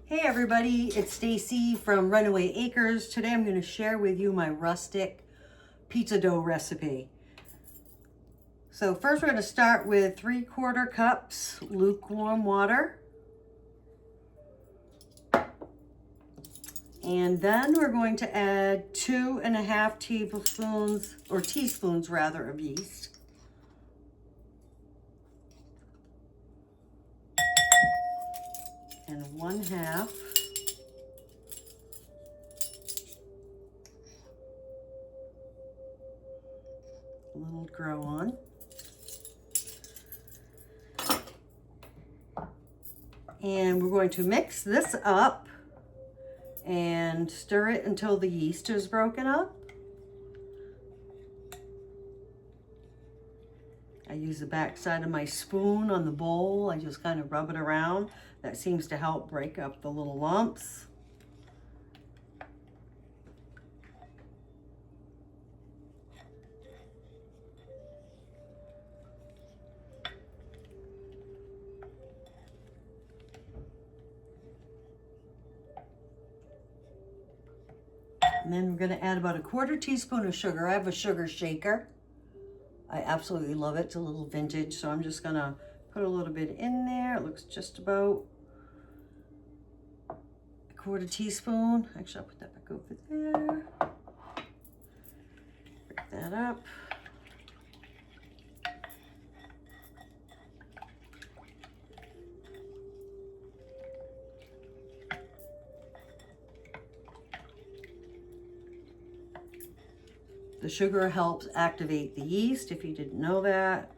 Hey everybody, it's Stacy from Runaway Acres. Today I'm going to share with you my rustic pizza dough recipe. So first we're going to start with 3/4 cups lukewarm water. And then we're going to add 2.5 tablespoons, or teaspoons rather, of yeast. And 1/2 little grow on. And we're going to mix this up and stir it until the yeast is broken up. I use the back side of my spoon on the bowl. I just kind of rub it around. That seems to help break up the little lumps. And then we're going to add about 1/4 teaspoon of sugar. I have a sugar shaker. I absolutely love it. It's a little vintage, so I'm just going to put a little bit in there. It looks just about 1/4 teaspoon. Actually, I'll put that back over there. Break that up. The sugar helps activate the yeast, if you didn't know that.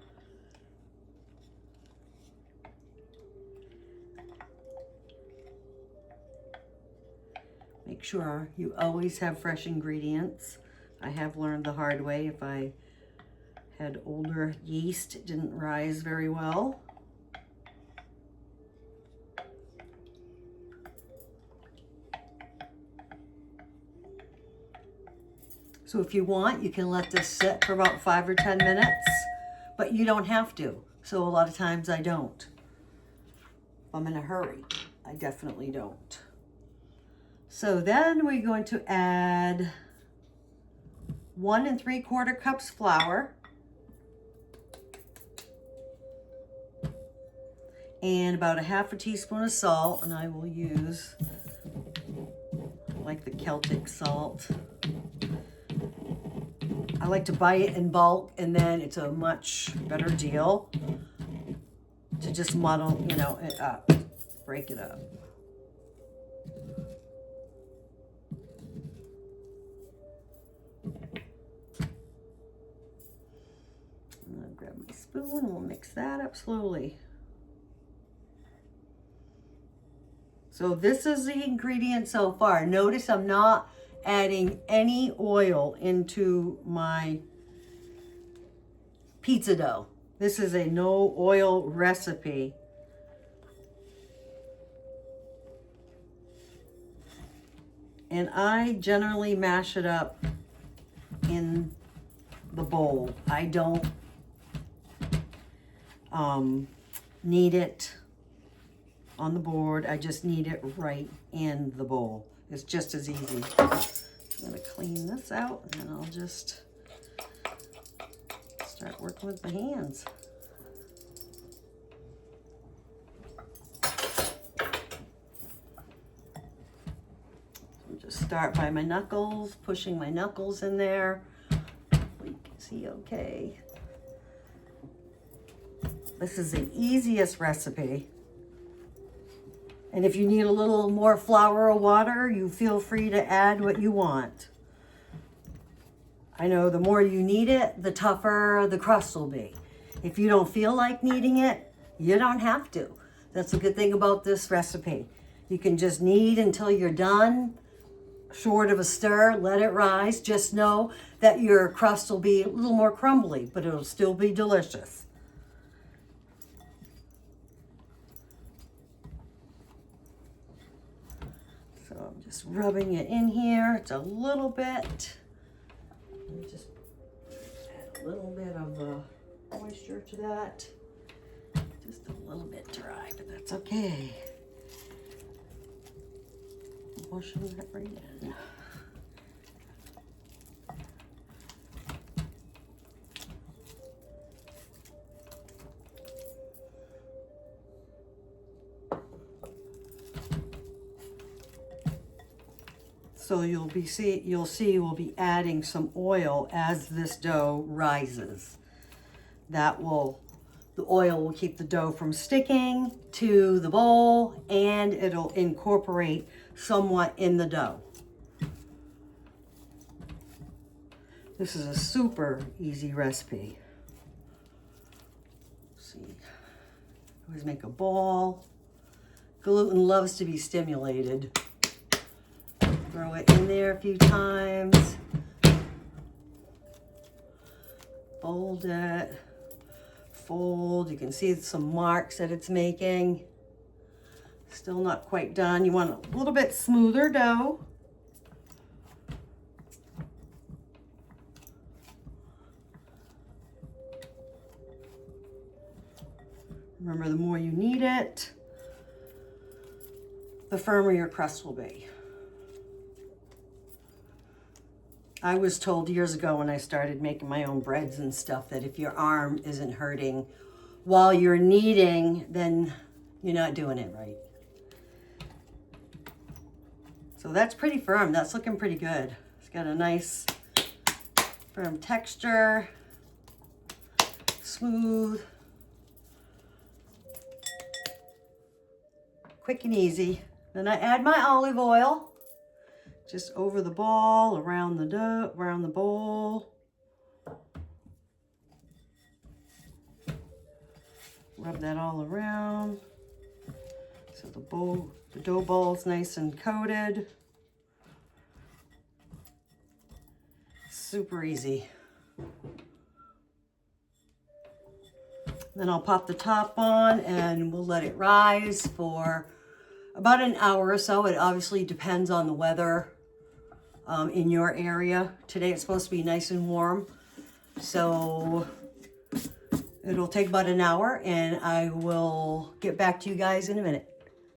Make sure you always have fresh ingredients. I have learned the hard way. If I had older yeast, it didn't rise very well. So if you want, you can let this sit for about 5 or 10 minutes, but you don't have to. So a lot of times I don't. If I'm in a hurry, I definitely don't. So then we're going to add 1 3/4 cups flour and about 1/2 teaspoon of salt, and I will use like the Celtic salt. I like to buy it in bulk, and then it's a much better deal to just muddle, it up, break it up. I'm gonna grab my spoon and we'll mix that up slowly. So this is the ingredient so far. Notice I'm not adding any oil into my pizza dough. This is a no oil recipe. And I generally mash it up in the bowl. I don't knead it on the board. I just knead it right in the bowl. It's just as easy. I'm going to clean this out, and then I'll just start working with my hands. So just start by my knuckles, pushing my knuckles in there. You can see okay. This is the easiest recipe. And if you need a little more flour or water, you feel free to add what you want. I know the more you knead it, the tougher the crust will be. If you don't feel like kneading it, you don't have to. That's a good thing about this recipe. You can just knead until you're done, short of a stir, let it rise. Just know that your crust will be a little more crumbly, but it'll still be delicious. So I'm just rubbing it in here. It's a little bit. Just add a little bit of moisture to that. Just a little bit dry, but that's okay. Washing that right in. So you'll see we'll be adding some oil as this dough rises. The oil will keep the dough from sticking to the bowl, and it'll incorporate somewhat in the dough. This is a super easy recipe. Let's see, always make a ball. Gluten loves to be stimulated. Throw it in there a few times. Fold it. Fold. You can see some marks that it's making. Still not quite done. You want a little bit smoother dough. Remember, the more you knead it, the firmer your crust will be. I was told years ago when I started making my own breads and stuff that if your arm isn't hurting while you're kneading, then you're not doing it right. So that's pretty firm. That's looking pretty good. It's got a nice firm texture, smooth, quick and easy. Then I add my olive oil. Just over the ball, around the dough, around the bowl. Rub that all around. So the dough ball's nice and coated. Super easy. Then I'll pop the top on and we'll let it rise for about an hour or so. It obviously depends on the weather in your area. Today it's supposed to be nice and warm, so it'll take about an hour, and I will get back to you guys in a minute.